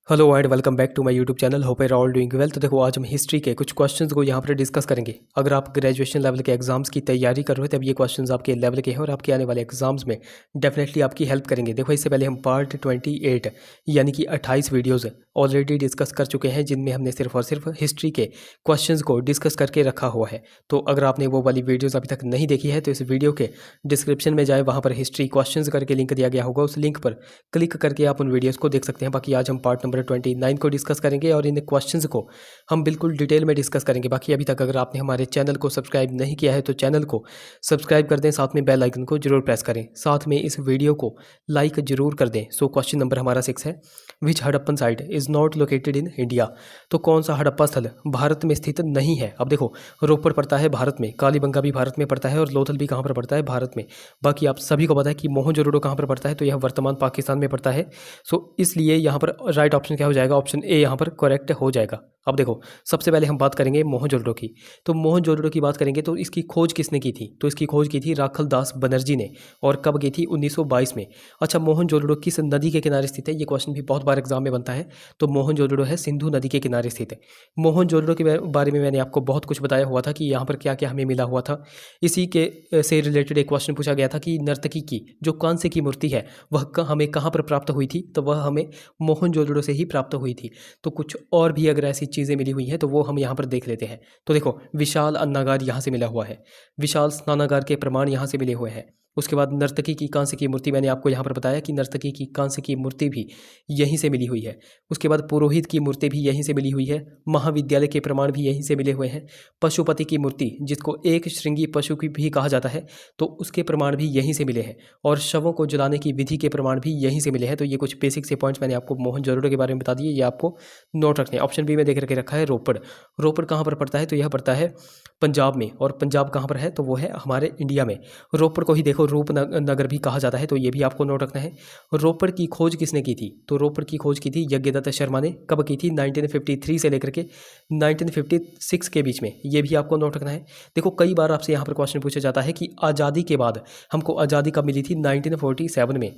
Hello and welcome back to my YouTube channel. Hope are all doing well. तो देखो आज हम history के कुछ क्वेश्चंस को यहाँ पर डिस्कस करेंगे। अगर आप ग्रेजुएशन लेवल के एग्जाम्स की तैयारी कर रहे हो तब ये क्वेश्चंस आपके लेवल के हैं और आपके आने वाले एग्जाम्स में डेफिनेटली आपकी हेल्प करेंगे। देखो इससे पहले हम पार्ट 28 यानी कि 28 वीडियोज़ ऑलरेडी डिस्कस कर चुके हैं, जिनमें हमने सिर्फ और सिर्फ हिस्ट्री के क्वेश्चंस को डिस्कस करके रखा हुआ है। तो अगर आपने वो वाली वीडियोज़ अभी तक नहीं देखी है तो इस वीडियो के डिस्क्रिप्शन में जाए, वहाँ पर हिस्ट्री क्वेश्चंस करके लिंक दिया गया होगा, उस लिंक पर क्लिक करके आप उन वीडियोज़ को देख सकते हैं। बाकी आज हम पार्ट नंबर 29 को डिस्कस करेंगे और इन क्वेश्चंस को हम बिल्कुल डिटेल में डिस्कस करेंगे। बाकी अभी तक अगर आपने हमारे चैनल को सब्सक्राइब नहीं किया है तो चैनल को सब्सक्राइब कर दें, साथ में बेल आइकन को जरूर प्रेस करें, साथ में इस वीडियो को लाइक जरूर कर दें। सो क्वेश्चन नंबर हमारा 6 है, which Harappan site is not located in India. तो कौन सा हड़प्पा स्थल भारत में स्थित नहीं है। अब देखो रोपड़ पड़ता है भारत में, कालीबंगा भी भारत में पड़ता है और लोथल भी कहाँ पर पड़ता है, भारत में। बाकी आप सभी को पता है कि मोहनजोदड़ो कहाँ पर पड़ता है, तो यह वर्तमान पाकिस्तान में पड़ता है। सो इसलिए यहाँ पर राइट ऑप्शन क्या हो जाएगा, ऑप्शन ए यहाँ पर करेक्ट हो जाएगा। अब देखो सबसे पहले हम बात करेंगे मोहनजोदड़ो की। तो मोहनजोदड़ो की बात करेंगे तो इसकी खोज किसने की थी, तो इसकी खोज की थी राखल दास बनर्जी ने, और कब की थी, 1922 में। अच्छा, मोहनजोदड़ो किस नदी के किनारे स्थित है, ये क्वेश्चन भी बहुत बार एग्जाम में बनता है। तो मोहनजोदड़ो है सिंधु नदी के किनारे स्थित है। मोहनजोदड़ो के बारे में मैंने आपको बहुत कुछ बताया हुआ था कि यहाँ पर क्या क्या हमें मिला हुआ था। इसी के से रिलेटेड एक क्वेश्चन पूछा गया था कि नर्तकी की जो कांस्य की मूर्ति है वह हमें कहाँ पर प्राप्त हुई थी, तो वह हमें मोहनजोदड़ो से ही प्राप्त हुई थी। तो कुछ और भी अगर ऐसी चीज़ें मिली हुई हैं तो वो हम यहाँ पर देख लेते हैं। तो देखो विशाल अन्नागार यहाँ से मिला हुआ है, विशाल स्नानागार के प्रमाण यहाँ से मिले हुए हैं। उसके बाद नर्तकी की कांस्य की मूर्ति, मैंने आपको यहाँ पर बताया कि नर्तकी की कांस्य की मूर्ति भी यहीं से मिली हुई है। उसके बाद पुरोहित की मूर्ति भी यहीं से मिली हुई है। महाविद्यालय के प्रमाण भी यहीं से मिले हुए हैं। पशुपति की मूर्ति जिसको एक श्रृंगी पशु की भी कहा जाता है, तो उसके प्रमाण भी यहीं से मिले हैं। और शवों को जलाने की विधि के प्रमाण भी यहीं से मिले हैं। तो ये कुछ बेसिक से पॉइंट्स मैंने आपको मोहनजोदड़ो के बारे में बता दिए, ये आपको नोट रखने हैं। ऑप्शन बी में देख रखे रखा है रोपड़। रोपड़ कहाँ पर पड़ता है, तो यह पड़ता है पंजाब में। और पंजाब कहाँ पर है, तो वो है हमारे इंडिया में। रोपड़ को ही देखो रूप नगर भी कहा जाता है, तो ये भी आपको नोट रखना है। रोपड़ की खोज किसने की थी, तो रोपड़ की खोज की थी यज्ञदत्त शर्मा ने। कब की थी, 1953 से लेकर के 1956 के बीच में, ये भी आपको नोट रखना है। देखो कई बार आपसे यहाँ पर क्वेश्चन पूछा जाता है कि आज़ादी के बाद हमको आज़ादी कब मिली थी, 1947 में।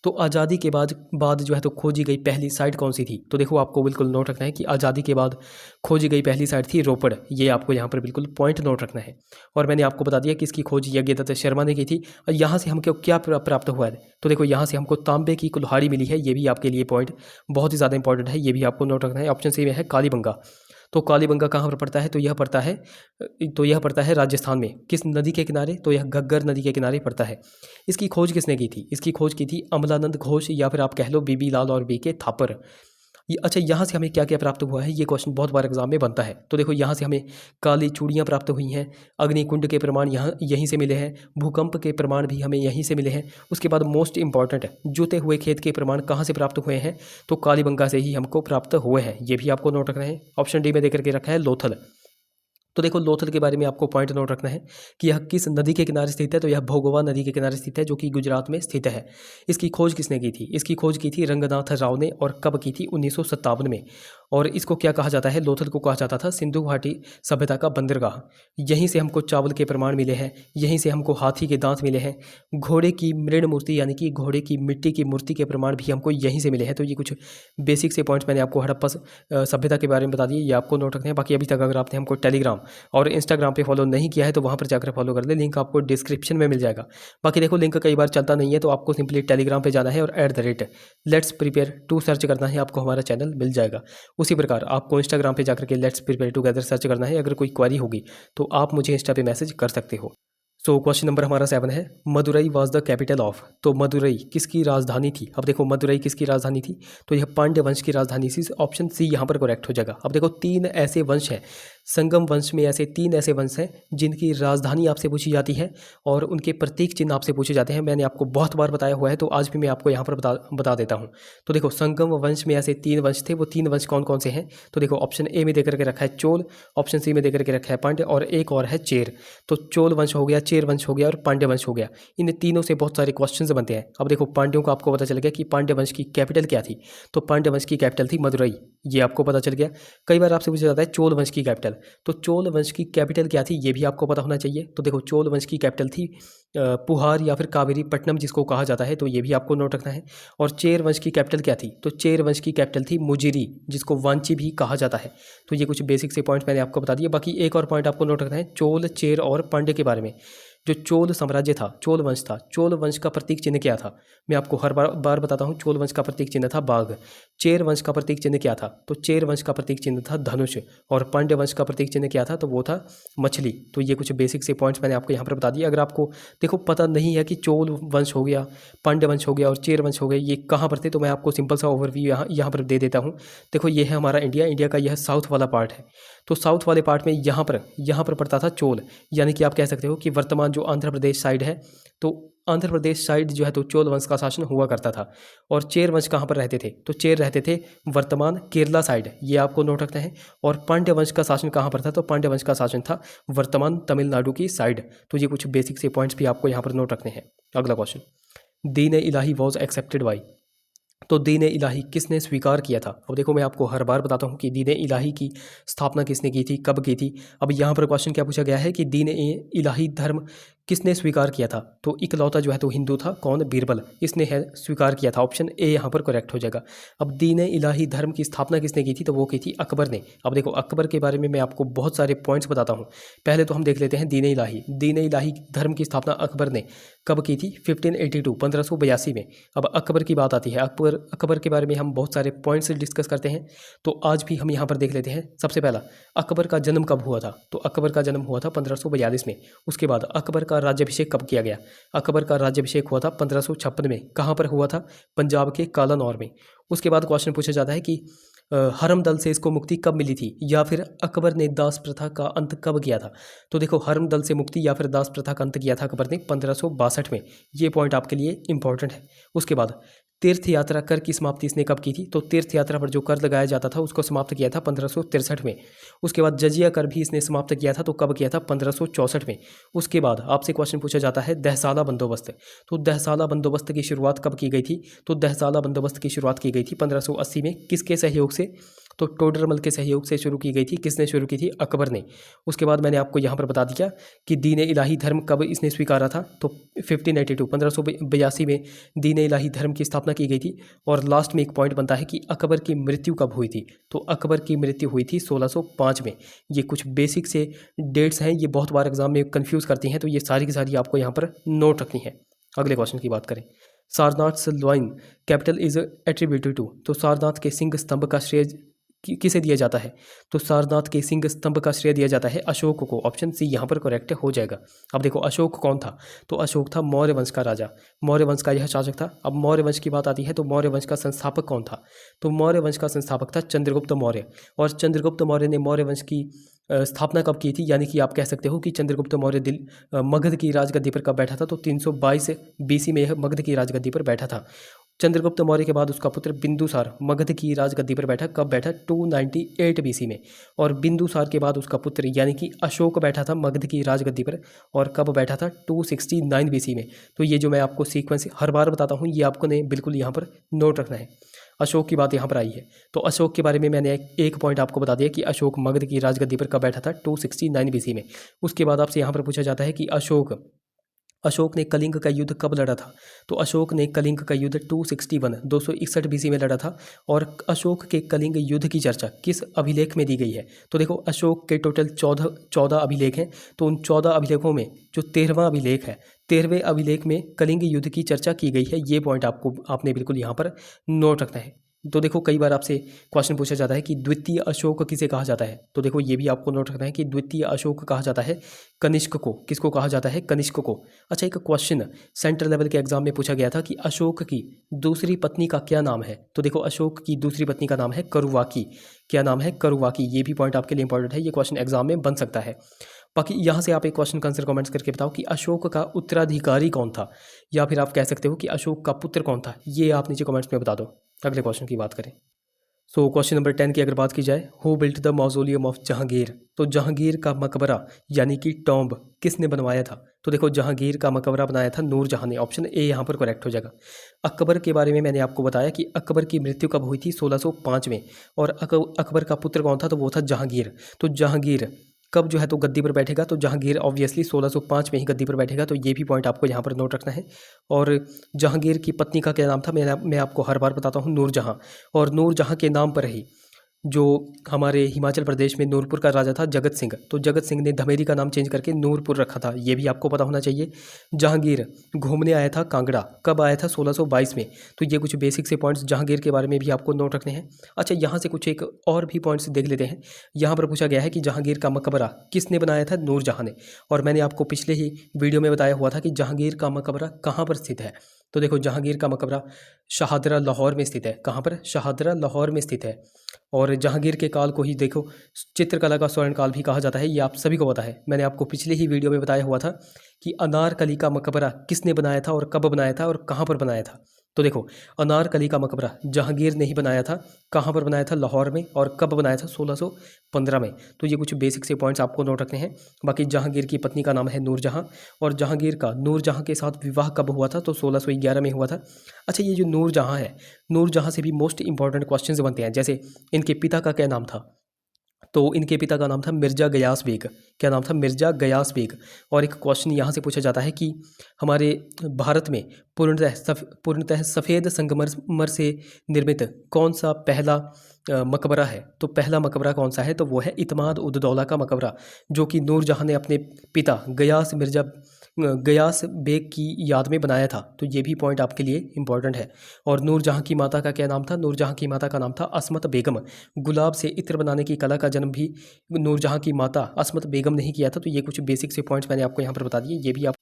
तो आज़ादी के बाद जो है तो खोजी गई पहली साइट कौन सी थी, तो देखो आपको बिल्कुल नोट रखना है कि आज़ादी के बाद खोजी गई पहली साइट थी रोपड़। ये आपको यहाँ पर बिल्कुल पॉइंट नोट रखना है। और मैंने आपको बता दिया कि इसकी खोज यज्ञदत्त शर्मा ने की थी। और यहाँ से हमको क्या प्राप्त हुआ है, तो देखो यहाँ से हमको तांबे की कुल्हाड़ी मिली है। ये भी आपके लिए पॉइंट बहुत ही ज़्यादा इंपॉर्टेंट है, ये भी आपको नोट रखना है। ऑप्शन सी में है कालीबंगा। तो कालीबंगा कहाँ पर पड़ता है, तो यह पड़ता है राजस्थान में। किस नदी के किनारे, तो यह घग्गर नदी के किनारे पड़ता है। इसकी खोज किसने की थी, इसकी खोज की थी अमलानंद घोष, या फिर आप कह लो बीबी लाल और बीके थापर। ये अच्छा, यहाँ से हमें क्या क्या प्राप्त हुआ है, ये क्वेश्चन बहुत बार एग्जाम में बनता है। तो देखो यहाँ से हमें काली चूड़ियाँ प्राप्त हुई हैं, अग्निकुंड के प्रमाण यहाँ यहीं से मिले हैं, भूकंप के प्रमाण भी हमें यहीं से मिले हैं। उसके बाद मोस्ट इंपॉर्टेंट जुते हुए खेत के प्रमाण कहाँ से प्राप्त हुए हैं, तो कालीबंगा से ही हमको प्राप्त हुए हैं। ये भी आपको नोट रखना है। ऑप्शन डी में देकर के रखा है लोथल। तो देखो लोथल के बारे में आपको पॉइंट नोट रखना है कि यह किस नदी के किनारे स्थित है, तो यह भोगवा नदी के किनारे स्थित है, जो कि गुजरात में स्थित है। इसकी खोज किसने की थी, इसकी खोज की थी रंगनाथ राव ने, और कब की थी, 1957 में। और इसको क्या कहा जाता है, लोथल को कहा जाता था सिंधु घाटी सभ्यता का बंदरगाह। यहीं से हमको चावल के प्रमाण मिले हैं, यहीं से हमको हाथी के दांत मिले हैं, घोड़े की मृण मूर्ति यानी कि घोड़े की मिट्टी की मूर्ति के प्रमाण भी हमको यहीं से मिले हैं। तो ये कुछ बेसिक से पॉइंट्स मैंने आपको हड़प्पा सभ्यता के बारे में बता दिए, ये आपको नोट रखने हैं। बाकी अभी तक अगर आपने हमको टेलीग्राम और इंस्टाग्राम पे फॉलो नहीं किया है तो वहाँ पर जाकर फॉलो कर ले, लिंक आपको डिस्क्रिप्शन में मिल जाएगा। बाकी देखो लिंक कई बार चलता नहीं है, तो आपको सिंपली टेलीग्राम पे जाना है और @लेट्स प्रिपेयर टू सर्च करना है, आपको हमारा चैनल मिल जाएगा। उसी प्रकार आपको इंस्टाग्राम पे जाकर के लेट्स प्रिपेयर टुगेदर सर्च करना है। अगर कोई क्वारी होगी तो आप मुझे इंस्टा पे मैसेज कर सकते हो। सो क्वेश्चन नंबर हमारा 7 है, Madurai was the capital of. तो मदुरई किसकी राजधानी थी। अब देखो मदुरई किसकी राजधानी थी, तो यह पांड्य वंश की राजधानी थी। ऑप्शन सी यहाँ पर करेक्ट हो जाएगा। अब देखो 3 ऐसे वंश हैं, संगम वंश में ऐसे 3 ऐसे वंश हैं जिनकी राजधानी आपसे पूछी जाती है और उनके प्रतीक चिन्ह आपसे पूछे जाते हैं। मैंने आपको बहुत बार बताया हुआ है, तो आज भी मैं आपको यहाँ पर बता देता हूँ। तो देखो संगम वंश में ऐसे 3 वंश थे, वो 3 वंश कौन कौन से हैं, तो देखो ऑप्शन ए में देकर के रखा है चोल, ऑप्शन सी में देकर के रखा है पांड्य, और एक और है चेर। तो चोल वंश हो गया, चेर वंश हो गया और पांड्य वंश हो गया। इन तीनों से बहुत सारे क्वेश्चंस बनते हैं। अब देखो पांड्यों का आपको पता चल गया कि पांड्य वंश की कैपिटल क्या थी, तो पांड्य वंश की कैपिटल थी मदुरई, ये आपको पता चल गया। कई बार आपसे पूछा जाता है चोल वंश की कैपिटल, तो चोल वंश की कैपिटल क्या थी ये भी आपको पता होना चाहिए। तो देखो चोल वंश की कैपिटल थी पुहार या फिर कावेरी पट्टनम जिसको कहा जाता है, तो ये भी आपको नोट रखना है। और चेर वंश की कैपिटल क्या थी, तो चेर वंश की कैपिटल थी मुजिरी जिसको वांची भी कहा जाता है। तो ये कुछ बेसिक से पॉइंट मैंने आपको बता दिए। बाकी एक और पॉइंट आपको नोट रखना है चोल, चेर और पांड्य के बारे में। जो चोल साम्राज्य था, चोल वंश था, चोल वंश का प्रतीक चिन्ह क्या था, मैं आपको हर बार बताता हूँ। चोल वंश का प्रतीक चिन्ह था बाघ। चेर वंश का प्रतीक चिन्ह क्या था, तो चेर वंश का प्रतीक चिन्ह था धनुष। और पांड्य वंश का प्रतीक चिन्ह क्या था, तो वो था मछली। तो ये कुछ बेसिक से पॉइंट्स मैंने आपको यहाँ पर बता दिए। अगर आपको देखो पता नहीं है कि चोल वंश हो गया, पांड्य वंश हो गया और चेर वंश हो गया ये कहाँ पर थे, तो मैं आपको सिंपल सा ओवरव्यू यहाँ पर दे देता हूँ। देखो ये है हमारा इंडिया, इंडिया का यह साउथ वाला पार्ट है। तो साउथ वाले पार्ट में यहाँ पर पड़ता था चोल, यानी कि आप कह सकते हो कि वर्तमान जो आंध्र प्रदेश साइड है, तो आंध्र प्रदेश साइड जो है तो चोल वंश का शासन हुआ करता था। और चेर वंश कहाँ पर रहते थे, तो चेर रहते थे वर्तमान केरला साइड, ये आपको नोट रखना है। और पांड्य वंश का शासन कहाँ पर था, तो पांड्य वंश का शासन था वर्तमान तमिलनाडु की साइड। तो ये कुछ बेसिक से पॉइंट्स भी आपको यहाँ पर नोट रखने हैं। अगला question, Deen Ilahi was accepted by, तो दीन इलाही किसने स्वीकार किया था। अब देखो मैं आपको हर बार बताता हूँ कि दीन इलाही की स्थापना किसने की थी, कब की थी। अब यहाँ पर क्वेश्चन क्या पूछा गया है कि दीन इलाही धर्म किसने स्वीकार किया था, तो इकलौता जो है तो हिंदू था, कौन, बीरबल, इसने है स्वीकार किया था। ऑप्शन ए यहाँ पर करेक्ट हो जाएगा। अब दीन इलाही धर्म की स्थापना किसने की थी, तो वो की थी अकबर ने। अब देखो अकबर के बारे में मैं आपको बहुत सारे पॉइंट्स बताता हूँ। पहले तो हम देख लेते हैं दीन इलाही धर्म की स्थापना अकबर ने कब की थी, 1582 1582 में। अब अकबर की बात आती है, अकबर के बारे में हम बहुत सारे पॉइंट्स डिस्कस करते हैं, तो आज भी हम यहाँ पर देख लेते हैं। सबसे पहला, अकबर का जन्म कब हुआ था, तो अकबर का जन्म हुआ था 1542 में। उसके बाद अकबर का राज्याभिषेक कब किया गया, अकबर का राज्याभिषेक हुआ था 1556 में। कहाँ पर हुआ था, पंजाब के कालानौर में। उसके बाद क्वेश्चन पूछा जाता है कि हरम दल से इसको मुक्ति कब मिली थी, या फिर अकबर ने दास प्रथा का अंत कब किया था। तो देखो हरम दल से मुक्ति या फिर दास प्रथा का अंत किया था अकबर ने 1562 में। ये पॉइंट आपके लिए इंपॉर्टेंट है। उसके बाद तीर्थ यात्रा कर की समाप्ति इसने कब की थी, तो तीर्थ यात्रा पर जो कर लगाया जाता था उसको समाप्त किया था 1563 में। उसके बाद जजिया कर भी इसने समाप्त किया था, तो कब किया था, 1564 में। उसके बाद आपसे क्वेश्चन पूछा जाता है दहसाला बंदोबस्त, तो दहसाला बंदोबस्त की शुरुआत कब की गई थी, तो दहसाला बंदोबस्त की शुरुआत की गई थी 1580 में। किसके सहयोग से, तो टोडरमल के सहयोग से शुरू की गई थी। किसने शुरू की थी, अकबर ने। उसके बाद मैंने आपको यहाँ पर बता दिया कि दीन इलाही धर्म कब इसने स्वीकारा था, तो 1582 1582 में दीन इलाही धर्म की स्थापना की गई थी। और लास्ट में एक पॉइंट बनता है कि अकबर की मृत्यु कब हुई थी, तो अकबर की मृत्यु हुई थी 1605 में। ये कुछ बेसिक से डेट्स हैं, ये बहुत बार एग्जाम में कंफ्यूज करती हैं, तो ये सारी की सारी आपको यहाँ पर नोट रखनी है। अगले क्वेश्चन की बात करें, Sarnath lion capital is attributed to, तो सारनाथ के सिंह स्तंभ का श्रेय किसे दिया जाता है, तो सारनाथ के सिंह स्तंभ का श्रेय दिया जाता है अशोक को। ऑप्शन सी यहाँ पर करेक्ट हो जाएगा। अब देखो अशोक कौन था, तो अशोक था मौर्य वंश का राजा, मौर्य वंश का यह शासक था। अब मौर्य वंश की बात आती है तो मौर्य वंश का संस्थापक कौन था, तो मौर्य वंश का संस्थापक था चंद्रगुप्त मौर्य। और चंद्रगुप्त मौर्य ने मौर्य वंश की स्थापना कब की थी, यानी कि आप कह सकते हो कि चंद्रगुप्त मौर्य मगध की राजगद्दी पर कब बैठा था, तो 322 BC में यह मगध की राजगद्दी पर बैठा था। चंद्रगुप्त मौर्य के बाद उसका पुत्र बिंदुसार मगध की राजगद्दी पर बैठा, कब बैठा, 298 BC में। और बिंदुसार के बाद उसका पुत्र यानी कि अशोक बैठा था मगध की राजगद्दी पर, और कब बैठा था, 269 BC में। तो ये जो मैं आपको सीक्वेंस हर बार बताता हूँ ये आपको ने बिल्कुल यहाँ पर नोट रखना है। अशोक की बात यहाँ पर आई है, तो अशोक के बारे में मैंने एक पॉइंट आपको बता दिया कि अशोक मगध की राजगद्दी पर कब बैठा था, 269 BC में। उसके बाद आपसे यहाँ पर पूछा जाता है कि अशोक ने कलिंग का युद्ध कब लड़ा था, तो अशोक ने कलिंग का युद्ध 261 BC में लड़ा था। और अशोक के कलिंग युद्ध की चर्चा किस अभिलेख में दी गई है, तो देखो अशोक के टोटल 14 अभिलेख हैं, तो उन 14 अभिलेखों में जो 13वां अभिलेख है, 13वें अभिलेख में कलिंग युद्ध की चर्चा की गई है। ये पॉइंट आपने बिल्कुल यहाँ पर नोट रखना है। तो देखो कई बार आपसे क्वेश्चन पूछा जाता है कि द्वितीय अशोक किसे कहा जाता है, तो देखो ये भी आपको नोट रखना है कि द्वितीय अशोक कहा जाता है कनिष्क को। किसको कहा जाता है, कनिष्क को। अच्छा एक क्वेश्चन सेंट्रल लेवल के एग्जाम में पूछा गया था कि अशोक की दूसरी पत्नी का क्या नाम है, तो देखो अशोक की दूसरी पत्नी का नाम है करुवाकी। क्या नाम है, करुवाकी। ये भी पॉइंट आपके लिए इंपॉर्टेंट है, ये क्वेश्चन एग्जाम में बन सकता है। बाकी यहाँ से आप एक क्वेश्चन आंसर कमेंट्स करके बताओ कि अशोक का उत्तराधिकारी कौन था, या फिर आप कह सकते हो कि अशोक का पुत्र कौन था। ये आप नीचे कमेंट्स में बता दो। अगले क्वेश्चन की बात करें, सो क्वेश्चन नंबर 10 की अगर बात की जाए, who built the मौजोलियम of Jahangir, तो जहांगीर का मकबरा यानी कि टॉम्ब किसने बनवाया था? तो देखो जहांगीर का मकबरा बनाया था नूरजहां ने। ऑप्शन ए यहाँ पर करेक्ट हो जाएगा। अकबर के बारे में मैंने आपको बताया कि अकबर की मृत्यु कब हुई थी? 1605 में। और अकबर का पुत्र कौन था? तो वो था जहांगीर। तो जहांगीर कब जो है तो गद्दी पर बैठेगा? तो जहांगीर ऑब्वियसली 1605 में ही गद्दी पर बैठेगा। तो ये भी पॉइंट आपको यहाँ पर नोट रखना है। और जहांगीर की पत्नी का क्या नाम था? मैं आपको हर बार बताता हूँ, नूरजहां। और नूरजहां के नाम पर ही जो हमारे हिमाचल प्रदेश में नूरपुर का राजा था जगत सिंह, तो जगत सिंह ने धमेरी का नाम चेंज करके नूरपुर रखा था। ये भी आपको पता होना चाहिए। जहांगीर घूमने आया था कांगड़ा, कब आया था? 1622 में। तो ये कुछ बेसिक से पॉइंट्स जहांगीर के बारे में भी आपको नोट रखने हैं। अच्छा, यहाँ से कुछ एक और भी पॉइंट्स देख लेते हैं। यहाँ पर पूछा गया है कि जहांगीर का मकबरा किसने बनाया था? नूरजहां ने। और मैंने आपको पिछले ही वीडियो में बताया हुआ था कि जहांगीर का मकबरा कहाँ पर स्थित है। तो देखो जहांगीर का मकबरा शाहदरा लाहौर में स्थित है। कहाँ पर? शाहदरा लाहौर में स्थित है। और जहांगीर के काल को ही देखो चित्रकला का स्वर्ण काल भी कहा जाता है। ये आप सभी को पता है। मैंने आपको पिछले ही वीडियो में बताया हुआ था कि अनारकली का मकबरा किसने बनाया था और कब बनाया था और कहाँ पर बनाया था। तो देखो अनारकली का मकबरा जहांगीर ने ही बनाया था। कहाँ पर बनाया था? लाहौर में। और कब बनाया था? 1615 में। तो ये कुछ बेसिक से पॉइंट्स आपको नोट रखने हैं। बाकी जहांगीर की पत्नी का नाम है नूरजहां। और जहांगीर का नूरजहां के साथ विवाह कब हुआ था? तो 1611 में हुआ था। अच्छा, ये जो नूरजहां है, नूरजहां से भी मोस्ट इंपॉर्टेंट क्वेश्चंस बनते हैं। जैसे इनके पिता का क्या नाम था? तो इनके पिता का नाम था मिर्ज़ा गयास बेग। क्या नाम था? मिर्ज़ा गयास बेग। और एक क्वेश्चन यहाँ से पूछा जाता है कि हमारे भारत में पूर्णतः सफ़ेद संगमरमर से निर्मित कौन सा पहला मकबरा है? तो पहला मकबरा कौन सा है? तो वो है इत्माद उद दौला का मकबरा, जो कि नूरजहां ने अपने पिता गयास बेग की याद में बनाया था। तो ये भी पॉइंट आपके लिए इंपॉर्टेंट है। और नूरजहां की माता का क्या नाम था? नूरजहां की माता का नाम था अस्मत बेगम। गुलाब से इत्र बनाने की कला का जन्म भी नूरजहां की माता अस्मत बेगम ने ही किया था। तो ये कुछ बेसिक से पॉइंट्स मैंने आपको यहाँ पर बता दिए। ये भी आप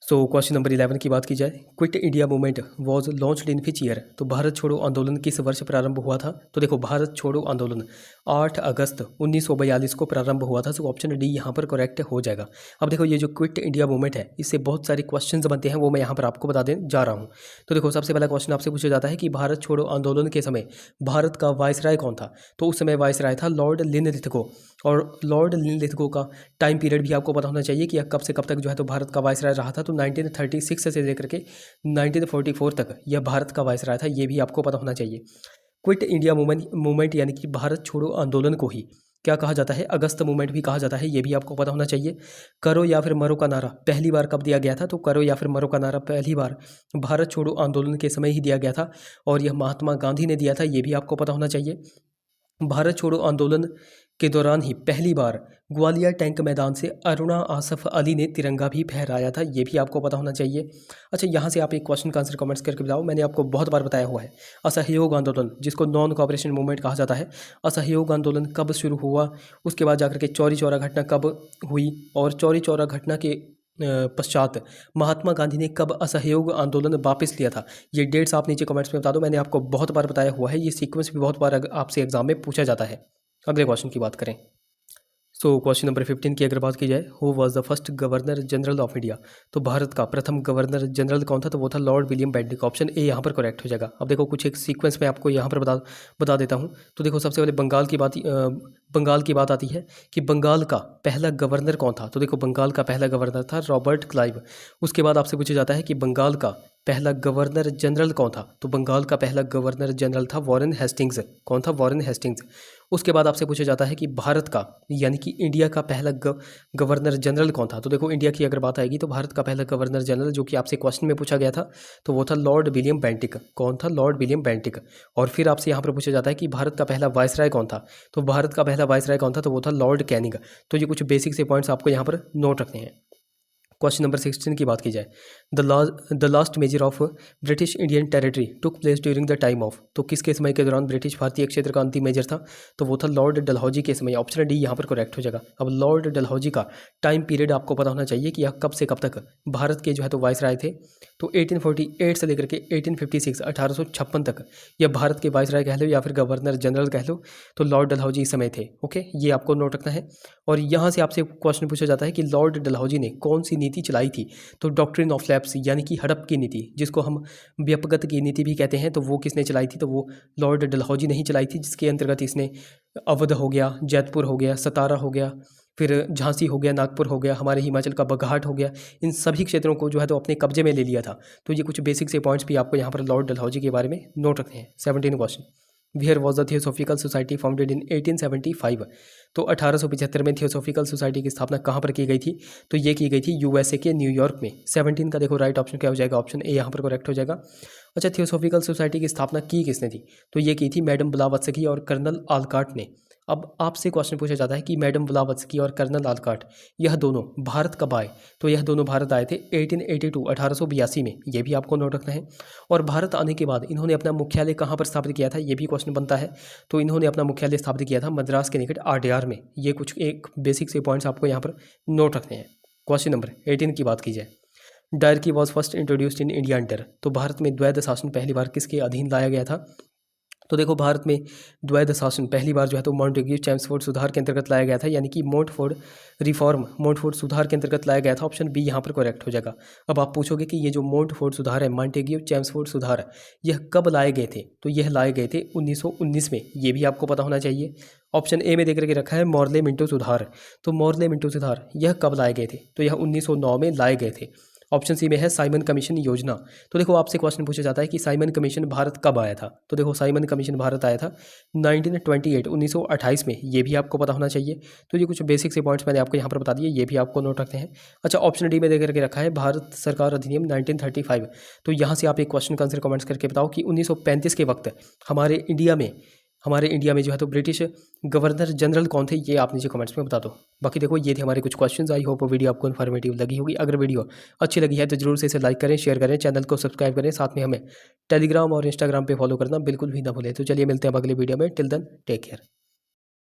सो क्वेश्चन नंबर 11 की बात की जाए, quit India movement was launched in which year? तो भारत छोड़ो आंदोलन किस वर्ष प्रारंभ हुआ था? तो देखो भारत छोड़ो आंदोलन 8 अगस्त 1942 को प्रारंभ हुआ था। सो ऑप्शन डी यहाँ पर करेक्ट हो जाएगा। अब देखो ये जो क्विट इंडिया मूवमेंट है, इससे बहुत सारे क्वेश्चंस बनते हैं, वो मैं यहाँ पर आपको बता दें जा रहा हूँ। तो देखो सबसे पहला क्वेश्चन आपसे पूछा जाता है कि भारत छोड़ो आंदोलन के समय भारत का वायसराय कौन था? तो उस समय वायसराय था लॉर्ड लिनलिथगो। और लॉर्ड लिनलिथगो का टाइम पीरियड भी आपको पता होना चाहिए कि कब से कब तक जो है तो भारत का वायसराय रहा था। तो 1936 से लेकर के 1944 तक यह भारत का वायसराय था। ये भी आपको पता होना चाहिए। क्विट इंडिया मूवमेंट यानी कि भारत छोड़ो आंदोलन को ही क्या कहा जाता है? अगस्त मूवमेंट भी कहा जाता है। ये भी आपको पता होना चाहिए। करो या फिर मरो का नारा पहली बार कब दिया गया था? तो करो या फिर मरो का नारा पहली बार भारत छोड़ो आंदोलन के समय ही दिया गया था। और यह महात्मा गांधी ने दिया था। ये भी आपको पता होना चाहिए। भारत छोड़ो आंदोलन के दौरान ही पहली बार ग्वालियर टैंक मैदान से अरुणा आसफ अली ने तिरंगा भी फहराया था। ये भी आपको पता होना चाहिए। अच्छा, यहाँ से आप एक क्वेश्चन का आंसर कमेंट्स करके बताओ। मैंने आपको बहुत बार बताया हुआ है, असहयोग आंदोलन जिसको नॉन कोऑपरेशन मूवमेंट कहा जाता है, असहयोग आंदोलन कब शुरू हुआ? उसके बाद जाकर के चौरी चौरा घटना कब हुई? और चौरी चौरा घटना के पश्चात महात्मा गांधी ने कब असहयोग आंदोलन वापस लिया था? ये डेट्स आप नीचे कमेंट्स में बता दो। मैंने आपको बहुत बार बताया हुआ है। ये सीक्वेंस भी बहुत बार आपसे एग्जाम में पूछा जाता है। अगले क्वेश्चन की बात करें, सो क्वेश्चन नंबर 15 की अगर बात की जाए, who was the first governor general of India? तो भारत का प्रथम गवर्नर जनरल कौन था? तो वो था Lord William Bentinck. Option A यहाँ पर करेक्ट हो जाएगा। अब देखो कुछ एक सीक्वेंस में आपको यहाँ पर बता देता हूँ। तो देखो सबसे पहले बंगाल की बात आती है कि बंगाल का पहला गवर्नर कौन था? तो देखो बंगाल का पहला गवर्नर था रॉबर्ट क्लाइव। उसके बाद आपसे पूछा जाता है कि बंगाल का पहला गवर्नर जनरल कौन था? तो बंगाल का पहला गवर्नर जनरल था वॉरेन हेस्टिंग्स। कौन था? Warren Hastings. उसके बाद आपसे पूछा जाता है कि भारत का यानी कि इंडिया का पहला गवर्नर जनरल कौन था? तो देखो इंडिया की अगर बात आएगी तो भारत का पहला गवर्नर जनरल जो कि आपसे क्वेश्चन में पूछा गया था तो वो था लॉर्ड विलियम बेंटिक। कौन था? Lord William Bentinck. और फिर आपसे यहाँ पर पूछा जाता है कि भारत का पहला वायसराय कौन था? तो भारत का पहला वायसराय कौन था? तो वो था लॉर्ड कैनिंग। तो ये कुछ बेसिक से पॉइंट्स आपको यहाँ पर नोट रखने हैं। क्वेश्चन नंबर 16 की बात की जाए, the last measure of British Indian territory took place during the time of? तो किसके समय के दौरान ब्रिटिश भारतीय क्षेत्र का अंतिम मेजर था? तो वो था लॉर्ड डलहौजी के समय। ऑप्शन डी यहाँ पर करेक्ट हो जाएगा। अब लॉर्ड डलहौजी का टाइम पीरियड आपको पता होना चाहिए कि यह कब से कब तक भारत के जो है तो वायसराय थे। तो 1848 से लेकर के 1856 1856 तक या भारत के वाइसराय कह लो या फिर गवर्नर जनरल कह लो, तो लॉर्ड डलहौजी इस समय थे। ओके, ये आपको नोट रखना है। और यहाँ से आपसे क्वेश्चन पूछा जाता है कि लॉर्ड डलहौजी ने कौन सी नीति चलाई थी, तो डॉक्ट्रिन ऑफ लैप्स यानी कि हड़प की नीति, जिसको हम व्यपगत की नीति भी कहते हैं, तो वो किसने चलाई थी, तो वो लॉर्ड डलहौजी ने ही चलाई थी, जिसके अंतर्गत इसने अवध हो गया, जैतपुर हो गया, सतारा हो गया, फिर झांसी हो गया, नागपुर हो गया, हमारे हिमाचल का बघाट हो गया, इन सभी क्षेत्रों को जो है तो अपने कब्जे में ले लिया था। तो ये कुछ बेसिक से पॉइंट्स भी आपको यहाँ पर लॉर्ड डलहौजी के बारे में नोट रखते हैं। 17 question, wear was the theosophical society founded in 1875। तो 1875 में थियोसॉफिकल सोसाइटी की स्थापना कहाँ पर की गई थी, तो ये की गई थी यूएसए के न्यूयॉर्क में। 17 का देखो राइट ऑप्शन क्या हो जाएगा, ऑप्शन ए यहाँ पर करेक्ट हो जाएगा। अच्छा, थियोसॉफिकल सोसाइटी की स्थापना की किसने थी, तो ये की थी मैडम ब्लावत्स्की और कर्नल आलकाट ने। अब आपसे क्वेश्चन पूछा जाता है कि मैडम ब्लावत्स्की और कर्नल आलकाट यह दोनों भारत कब आए, तो यह दोनों भारत आए थे 1882 1882 में, ये भी आपको नोट रखना है। और भारत आने के बाद इन्होंने अपना मुख्यालय कहाँ पर स्थापित किया था, ये भी क्वेश्चन बनता है। तो इन्होंने अपना मुख्यालय स्थापित किया था मद्रास के निकट आड्यार में। ये कुछ एक बेसिक से पॉइंट्स आपको यहाँ पर नोट रखने हैं। क्वेश्चन नंबर 18 की बात की जाए, dyarchy was first introduced in India under. तो भारत में द्वैध शासन पहली बार किसके अधीन लाया गया था, तो देखो भारत में द्वैध शासन पहली बार जो है तो मॉन्टेग्यू चैम्सफोर्ड सुधार के अंतर्गत लाया गया था, यानी कि मोंटफोर्ड रिफॉर्म, मोंटफोर्ड सुधार के अंतर्गत लाया गया था। ऑप्शन बी यहाँ पर करेक्ट हो जाएगा। अब आप पूछोगे कि ये जो मोंटफोर्ड सुधार है, मॉन्टेग्यू चैम्सफोर्ड सुधार, यह कब लाए गए थे, तो यह लाए गए थे 1919 में, ये भी आपको पता होना चाहिए। ऑप्शन ए में देख करके रखा है मॉर्ले मिंटो सुधार, तो मॉर्ले मिंटो सुधार यह कब लाए गए थे, तो यह 1909 में लाए गए थे। ऑप्शन सी में है साइमन कमीशन योजना। तो देखो आपसे क्वेश्चन पूछा जाता है कि साइमन कमीशन भारत कब आया था, तो देखो साइमन कमीशन भारत आया था 1928 1928 में, ये भी आपको पता होना चाहिए। तो ये कुछ बेसिक से पॉइंट्स मैंने आपको यहाँ पर बता दिए, ये भी आपको नोट रखते हैं। अच्छा, ऑप्शन डी में देख करके रखा है भारत सरकार अधिनियम 1935। तो यहाँ से आप एक क्वेश्चन का आंसर कमेंट्स करके बताओ कि 1935 के वक्त हमारे इंडिया में जो है तो ब्रिटिश गवर्नर जनरल कौन थे, ये आप नीचे कमेंट्स में बता दो। बाकी देखो ये थे हमारे कुछ क्वेश्चंस। आई होप वीडियो आपको इन्फॉर्मेटिव लगी होगी। अगर वीडियो अच्छी लगी है तो जरूर से इसे लाइक करें, शेयर करें, चैनल को सब्सक्राइब करें, साथ में हमें टेलीग्राम और इंस्टाग्राम पे फॉलो करना बिल्कुल भी ना भूलें। तो चलिए मिलते हैं अब अगले वीडियो में। Till then take care.